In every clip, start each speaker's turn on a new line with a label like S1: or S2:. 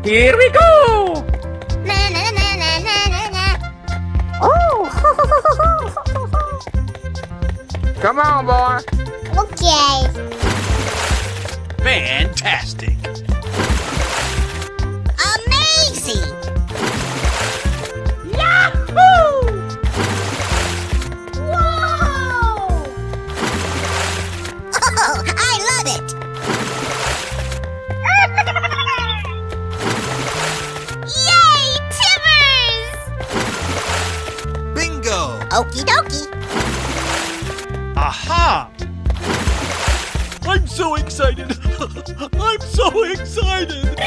S1: Here we go!
S2: Na na na na na na na.
S3: Oh!
S1: Come on, boy.
S2: Okay.
S4: Fantastic.
S2: Amazing.
S3: Yahoo!
S2: Whoa! Oh, I love it. Yay, Timbers!
S4: Bingo.
S2: Okie dokie.
S4: Aha! I'm so excited. I'm so excited.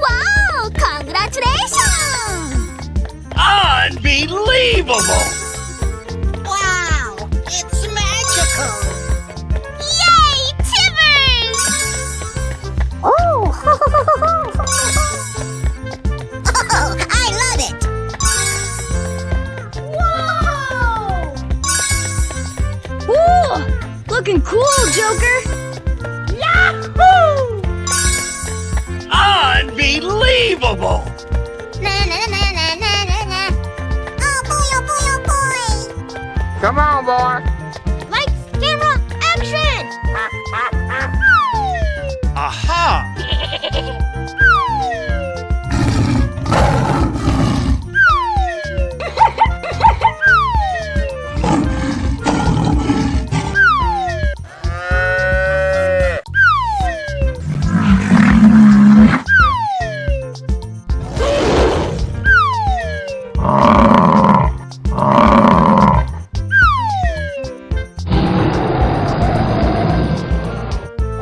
S2: Wow! Congratulations!
S4: Unbelievable.
S2: Wow! It's magical! Yay, Timbers!
S3: Oh!
S2: Oh, I love it! Whoa!
S5: Ooh, looking cool, Joker.
S3: Yahoo!
S4: Unbelievable.
S2: Na na na na na na na. Oh boy, oh boy, oh boy!
S1: Come on, boy.
S2: Lights, camera, action!
S4: Aha!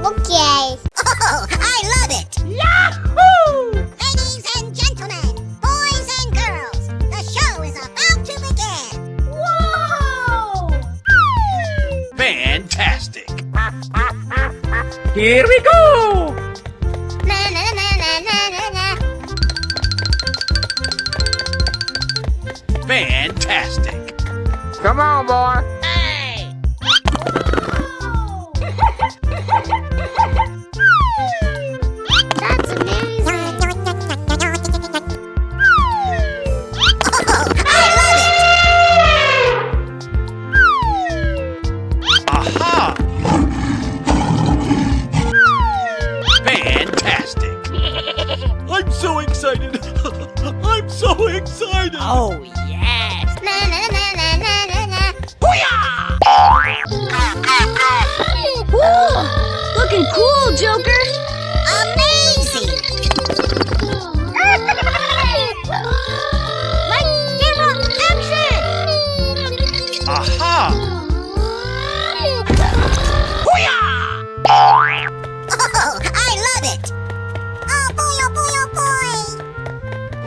S2: Okay. Oh, I love it!
S3: Yahoo!
S2: Ladies and gentlemen, boys and girls, the show is about to begin.
S3: Whoa!
S4: Fantastic.
S1: Here we go!
S2: Na na na na na na na.
S4: Fantastic.
S1: Come on, boy.
S2: That's amazing. Oh, I love it!
S4: Aha! Fantastic. I'm so excited. I'm so excited.
S5: Oh, yes.
S2: Na na na na na na na.
S5: Ooh, looking cool, Joker.
S2: Amazing! Lights, camera, action!
S4: Aha!
S2: Oh, I love it! Oh boy, oh boy, oh boy!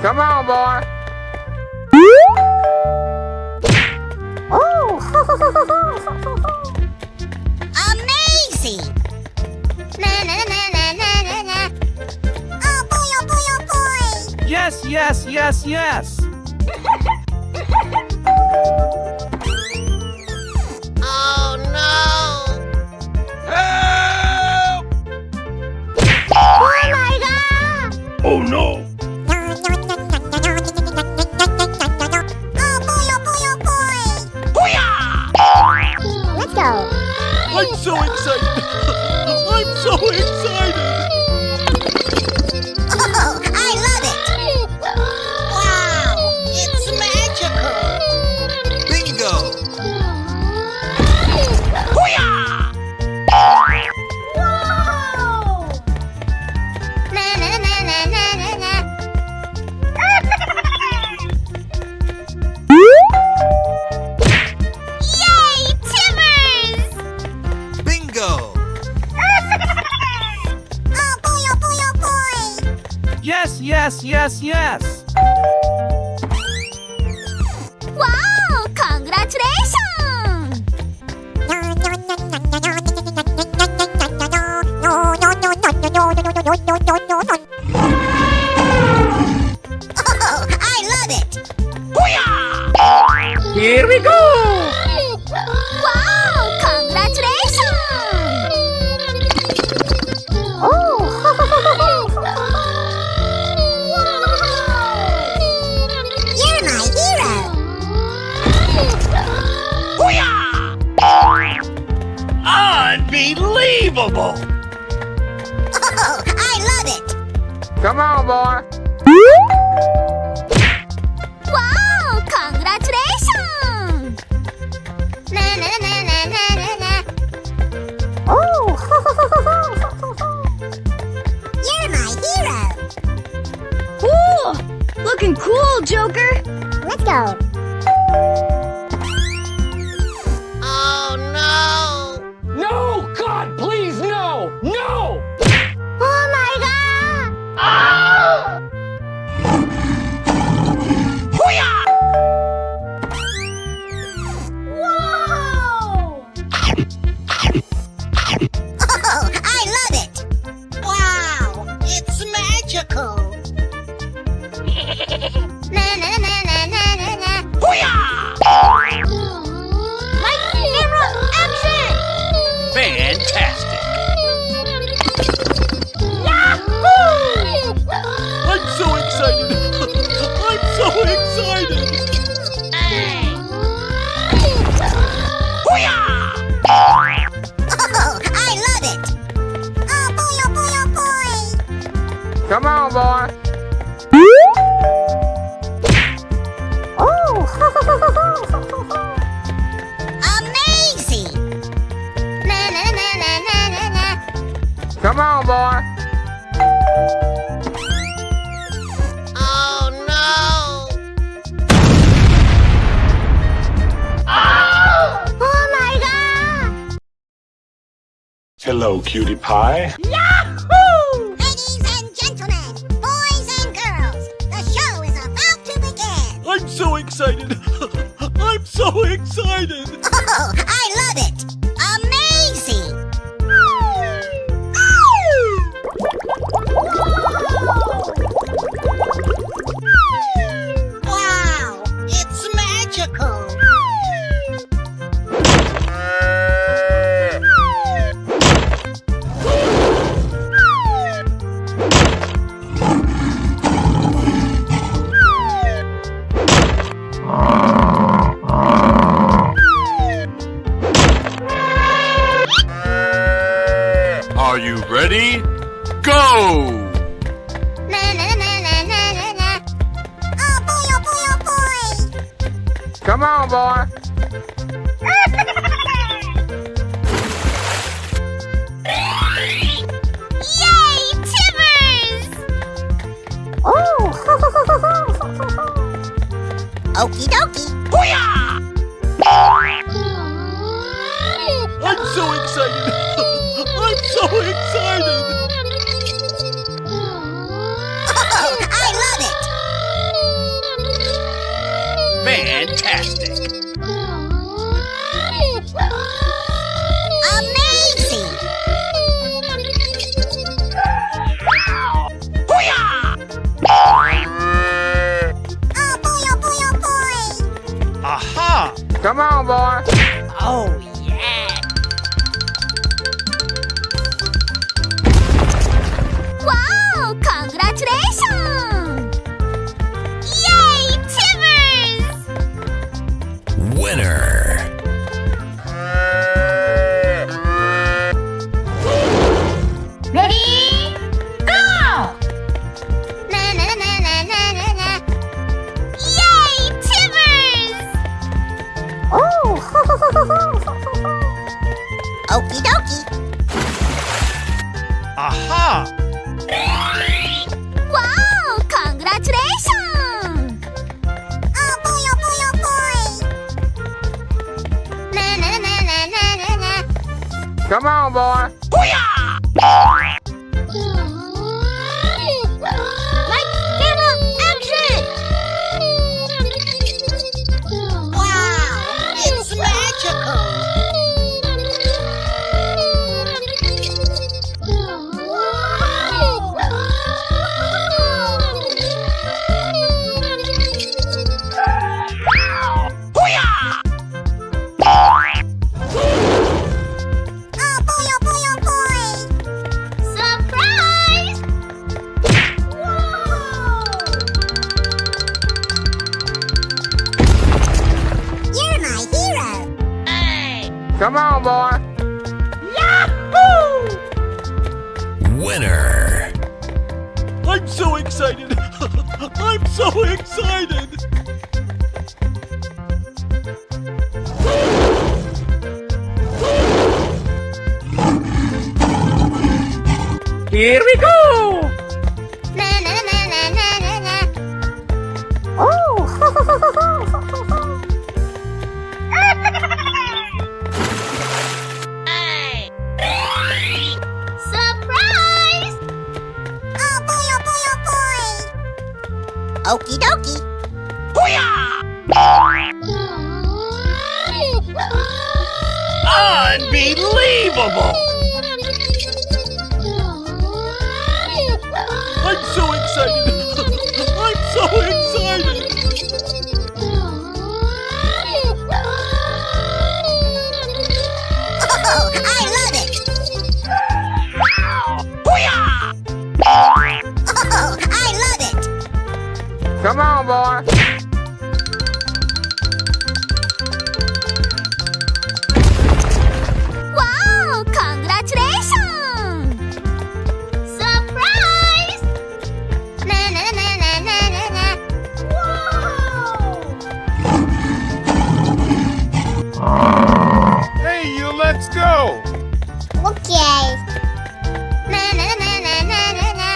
S1: Come on, boy.
S3: Oh!
S2: Amazing! Na na na na na na na. Oh boy, oh boy, oh boy!
S4: Yes, yes, yes, yes.
S2: Oh no!
S4: Help!
S2: Oh my god!
S4: Oh no!
S2: Oh boy, oh boy, oh boy! Let's go!
S4: I'm so excited. I'm so excited.
S2: Oh, I love it! Wow! It's magical!
S4: Bingo!
S3: Whoa!
S2: Na na na na na na na. Yay, Timbers!
S4: Bingo!
S2: Oh boy, oh boy, oh boy!
S4: Yes, yes, yes, yes.
S2: Wow! Congratulations! Oh, I love it!
S1: Here we go!
S2: Wow! Congratulations!
S3: Oh!
S1: Come on, boy.
S2: Wow! Congratulations! Na na na na na na na. Oh! You're my hero.
S5: Cool! Looking cool, Joker.
S2: Let's go.
S1: No! God, please, no! No!
S2: Oh my god!
S3: Whoa!
S2: Oh, I love it! Wow! It's magical! Na na na na na na na. Light camera action!
S4: Fantastic! I'm so excited! I'm so excited!
S2: Oh, I love it! Oh boy, oh boy, oh boy!
S1: Come on, boy.
S2: Amazing! Na na na na na na na.
S1: Come on, boy.
S2: Oh no! Oh my god!
S6: Hello, cutie pie.
S2: Ladies and gentlemen, boys and girls, the show is about to begin.
S4: I'm so excited! I'm so excited!
S2: Oh, I love it! Amazing! Wow! It's magical!
S4: Are you ready? Go!
S2: Na na na na na na na. Oh boy, oh boy, oh boy!
S1: Come on, boy.
S2: Yay, Timbers! Oh! Okie dokie!
S4: I'm so excited! I'm so excited!
S2: Oh, I love it!
S4: Fantastic!
S2: Amazing! Oh boy, oh boy, oh boy!
S4: Aha!
S1: Come on, boy.
S5: Oh, yeah.
S2: Wow! Congratulations! Yay, Timbers!
S4: Winner!
S3: Ready? Go!
S2: Na na na na na na na. Yay, Timbers! Oh! Okie dokie.
S4: Aha!
S2: Wow! Congratulations! Oh boy, oh boy, oh boy! Na na na na na na na.
S1: Come on, boy.
S2: Lights, camera, action! Wow! It's magical! Oh boy, oh boy, oh boy! Surprise! You're my hero!
S1: Come on, boy.
S4: Winner! I'm so excited! I'm so excited!
S1: Here we go!
S2: Na na na na na na na. Oh! Surprise! Oh boy, oh boy, oh boy! Okie dokie.
S4: Unbelievable! I'm so excited! I'm so excited!
S2: Oh, I love it! Oh, I love it!
S1: Come on, boy.
S2: Wow! Congratulations! Surprise! Na na na na na na na.
S1: Hey, you, let's go!
S2: Okay. Na na na na na na na.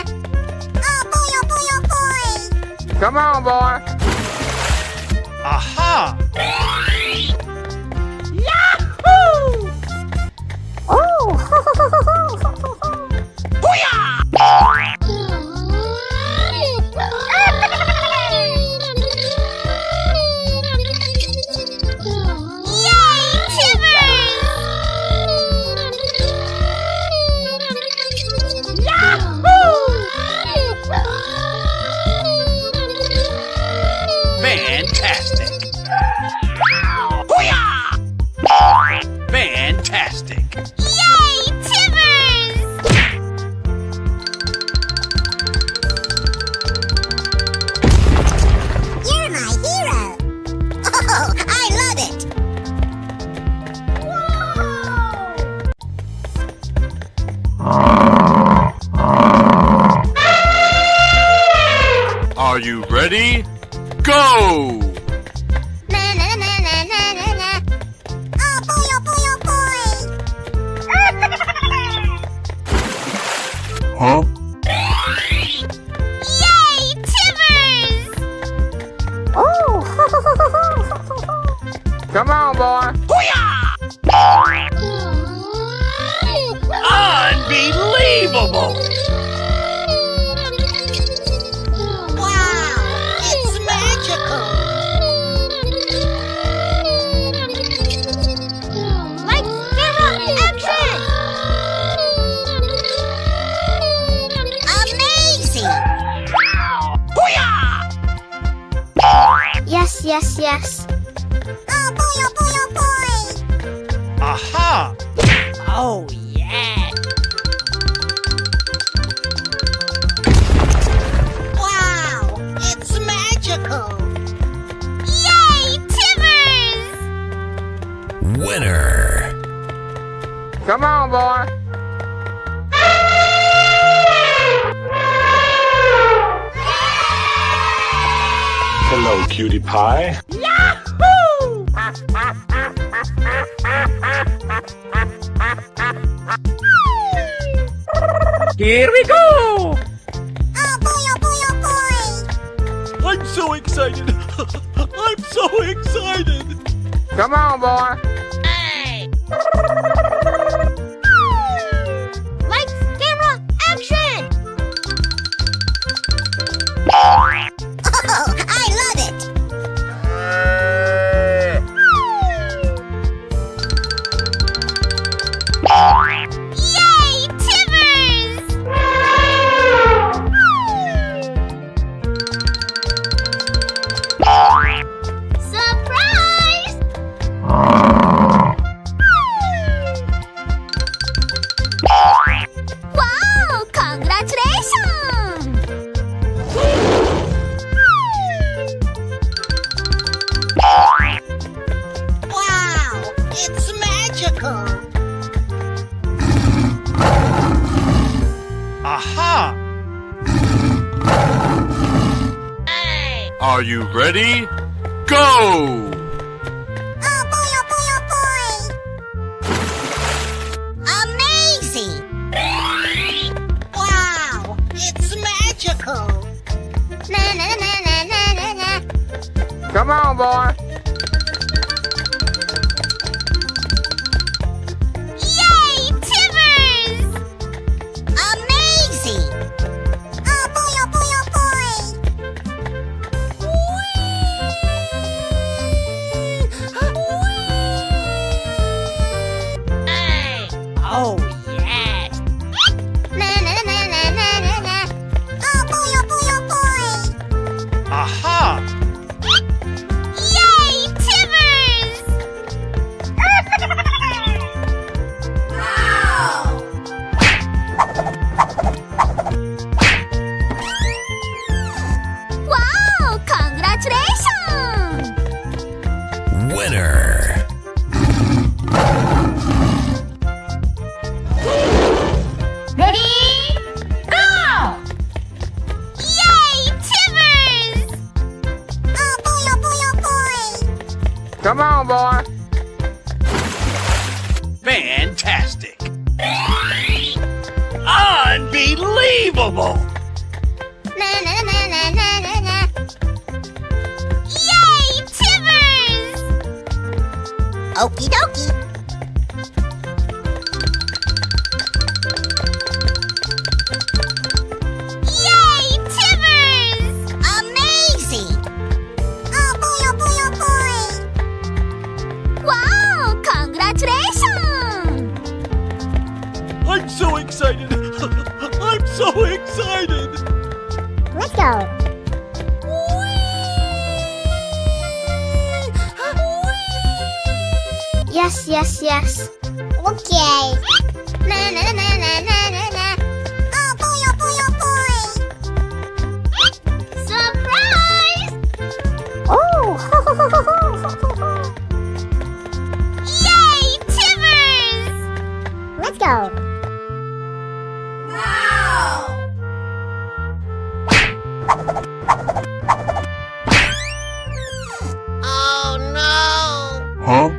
S2: Oh boy, oh boy, oh boy!
S1: Come on, boy.
S4: Aha!
S2: Oh! Yay,
S4: Fantastic! Fantastic!
S2: Yay, Timbers! You're my hero! Oh, I love it!
S4: Are you ready? Go!
S2: Na na na na na na na. Oh boy, oh boy, oh boy!
S4: Huh?
S2: Yay, Timbers! Oh!
S1: Come on, boy.
S4: Unbelievable!
S2: Wow! It's magical! Lights, camera, action! Amazing! Yes, yes, yes. Oh boy, oh boy, oh boy!
S4: Aha!
S5: Oh, yeah.
S2: Wow! It's magical! Yay, Timbers!
S6: Winner.
S1: Come on, boy.
S7: Hello, cutie pie.
S1: Here we go!
S2: Oh boy, oh boy, oh boy!
S4: I'm so excited! I'm so excited!
S1: Come on, boy.
S2: Lights, camera, action! Oh, I love it! Yay, Timbers! Surprise!
S4: Are you ready? Go!
S2: Oh boy, oh boy, oh boy! Amazing! Wow, it's magical! Na na na na na na na.
S1: Come on, boy.
S2: Yay, Timbers! Amazing! Oh boy, oh boy, oh boy!
S5: Oh, yes.
S2: Na na na na na na na. Oh boy, oh boy, oh boy!
S4: Aha!
S2: Yay, Timbers! Wow, congratulations!
S6: Winner.
S3: Ready? Go!
S2: Yay, Timbers! Oh boy, oh boy, oh boy!
S1: Come on, boy.
S4: Fantastic! Unbelievable!
S2: Na na na na na na na. Yay, Timbers! Okie dokie. Yay, Timbers! Amazing! Oh boy, oh boy, oh boy! Wow, congratulations!
S4: I'm so excited! I'm so excited!
S2: Let's go. Yes, yes, yes. Okay. Na na na na na na na. Oh boy, oh boy, oh boy. Surprise! Oh. Yay, Timbers! Let's go. Oh no!
S7: Huh?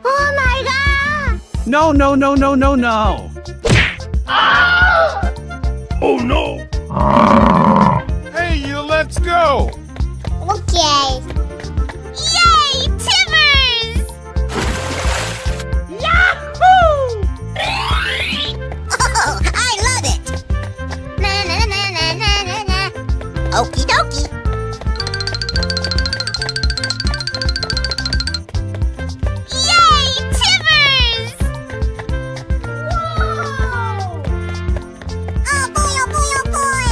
S2: Oh my god!
S8: No, no, no, no, no, no.
S7: Oh no!
S1: Hey, let's go.
S2: Okay. Yay, Timbers! Yahoo! Oh, I love it! Na na na na na na na. Okie dokie. Yay, Timbers! Whoa! Oh boy, oh boy, oh boy!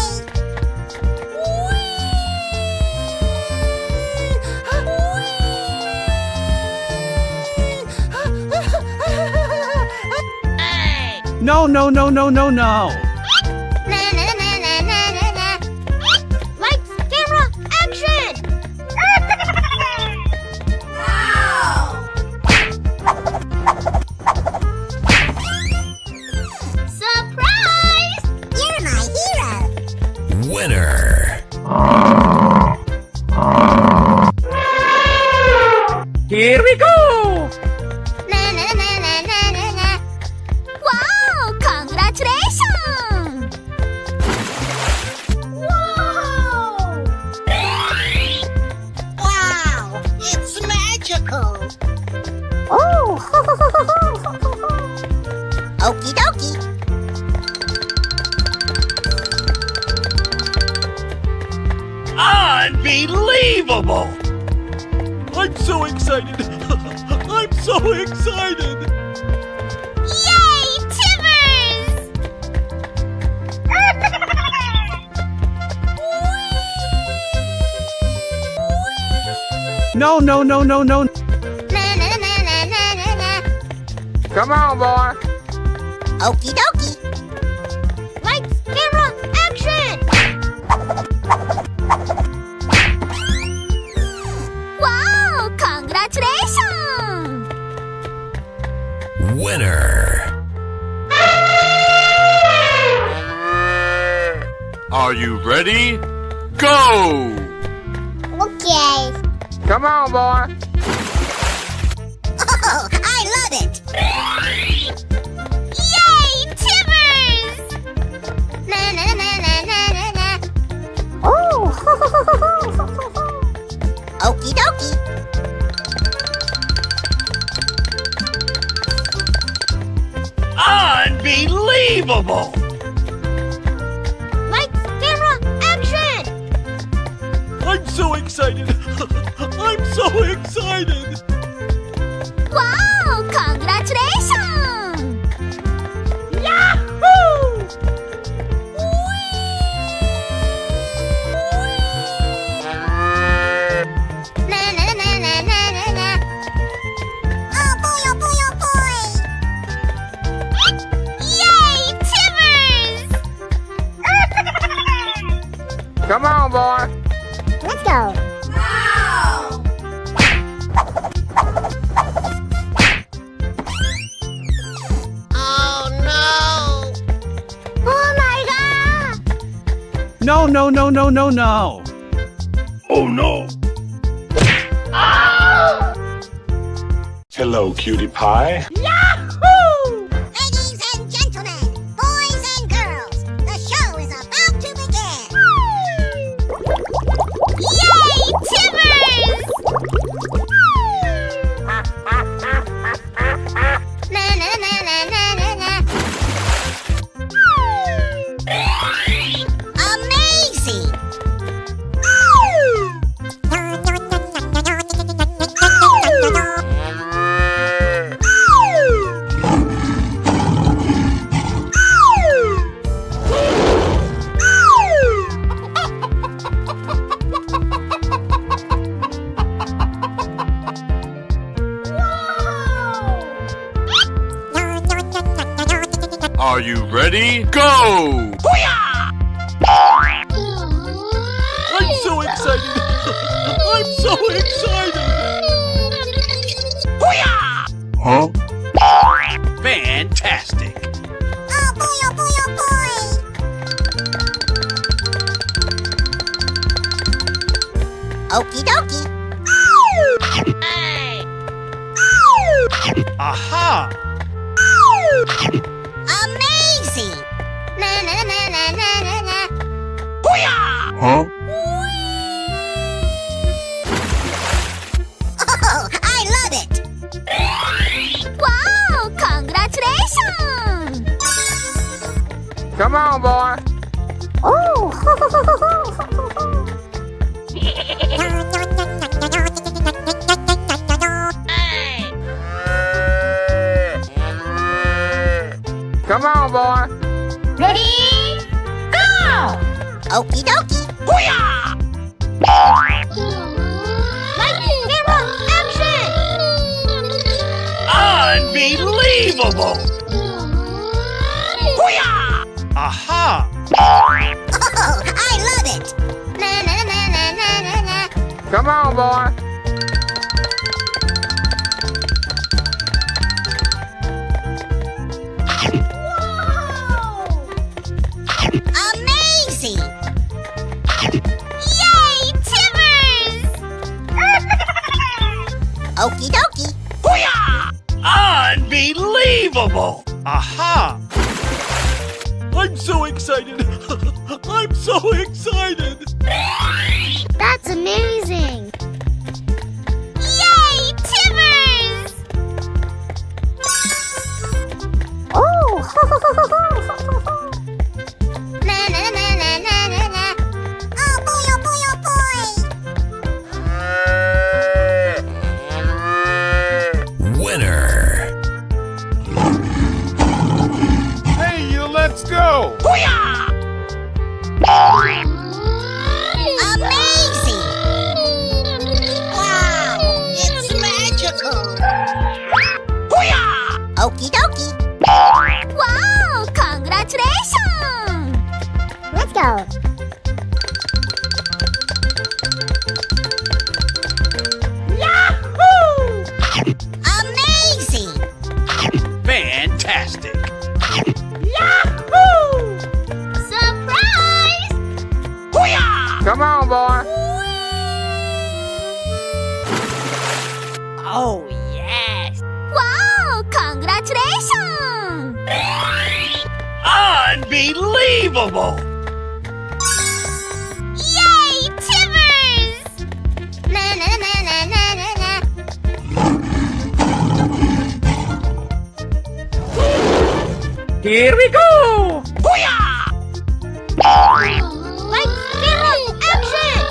S8: No, no, no, no, no, no.
S2: Na na na na na na na. Lights, camera, action! Surprise! You're my hero.
S6: Winner.
S1: Here we go.
S2: Na na na na na na na. Wow! Congratulations! Whoa! Wow! It's magical! Oh! Okie dokie!
S4: Unbelievable! I'm so excited! I'm so excited!
S2: Yay, Timbers!
S8: No, no, no, no, no.
S2: Na na na na na na na.
S1: Come on, boy.
S2: Okie dokie! Lights, camera, action! Wow! Congratulations!
S6: Winner.
S4: Are you ready? Go!
S2: Okay.
S1: Come on, boy.
S2: Oh, I love it! Yay, Timbers! Na na na na na na na. Oh! Okie dokie.
S4: Unbelievable!
S2: Lights, camera, action!
S4: I'm so excited! I'm so excited!
S2: Wow! Congratulations!
S3: Yahoo!
S2: Na na na na na na na. Oh boy, oh boy, oh boy! Yay, Timbers!
S1: Come on, boy.
S2: Let's go.
S5: Oh no!
S2: Oh my god!
S8: No, no, no, no, no, no.
S4: Oh no!
S7: Hello, cutie pie.
S3: Yahoo!
S2: Ladies and gentlemen, boys and girls, the show is about to begin. Yay, Timbers! Na na na na na na na. Amazing!
S4: Are you ready? Go! I'm so excited! I'm so excited!
S7: Huh?
S4: Fantastic!
S2: Oh boy, oh boy, oh boy! Okie dokie.
S5: Hey!
S4: Aha!
S2: Amazing! Na na na na na na na.
S7: Huh?
S2: Oh, I love it! Wow! Congratulations!
S1: Come on, boy.
S2: Oh!
S5: Hey!
S1: Come on, boy.
S3: Ready? Go!
S2: Okie dokie.
S3: Lights, camera, action!
S4: Unbelievable! Aha!
S2: Oh, I love it! Na na na na na na na.
S1: Come on, boy.
S2: Amazing! Yay, Timbers! Okie dokie.
S4: Unbelievable! Aha! I'm so excited! I'm so excited!
S2: That's amazing! Yay, Timbers! Oh! Na na na na na na na. Oh boy, oh boy, oh boy!
S4: Winner!
S1: Hey, you, let's go.
S2: Amazing! Wow! It's magical! Okie dokie! Wow! Congratulations! Let's go!
S3: Yahoo!
S2: Amazing!
S4: Fantastic!
S3: Yahoo!
S2: Surprise!
S4: Unbelievable!
S2: Yay, Timbers! Na na na na na na na.
S8: Here we go!
S3: Lights, camera, action!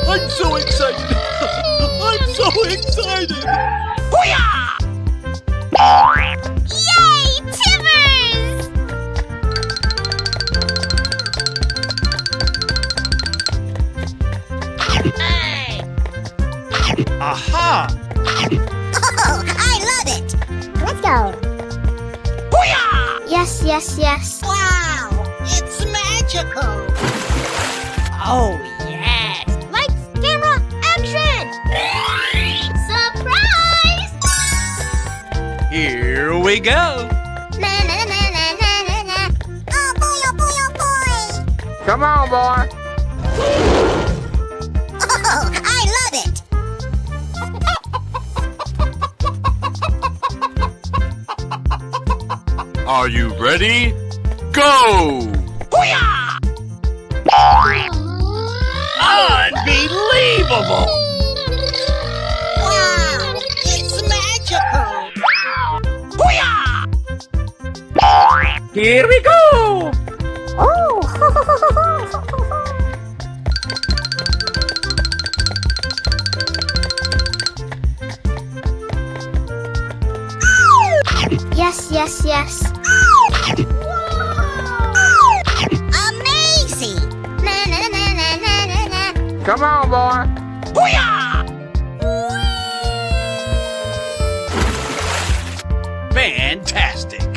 S4: I'm so excited! I'm so excited!
S2: Yay, Timbers!
S5: Hey!
S4: Aha!
S2: Oh, I love it!
S3: Let's go. Yes, yes, yes.
S5: Wow! It's magical!
S3: Oh, yes. Lights, camera, action! Surprise!
S4: Here we go!
S2: Na na na na na na na. Oh boy, oh boy, oh boy!
S1: Come on, boy.
S2: Oh, I love it!
S7: Are you ready? Go!
S4: Unbelievable!
S5: Wow! It's magical!
S8: Here we go!
S3: Oh! Yes, yes, yes.
S2: Amazing! Na na na na na na na.
S1: Come on, boy.
S4: Fantastic!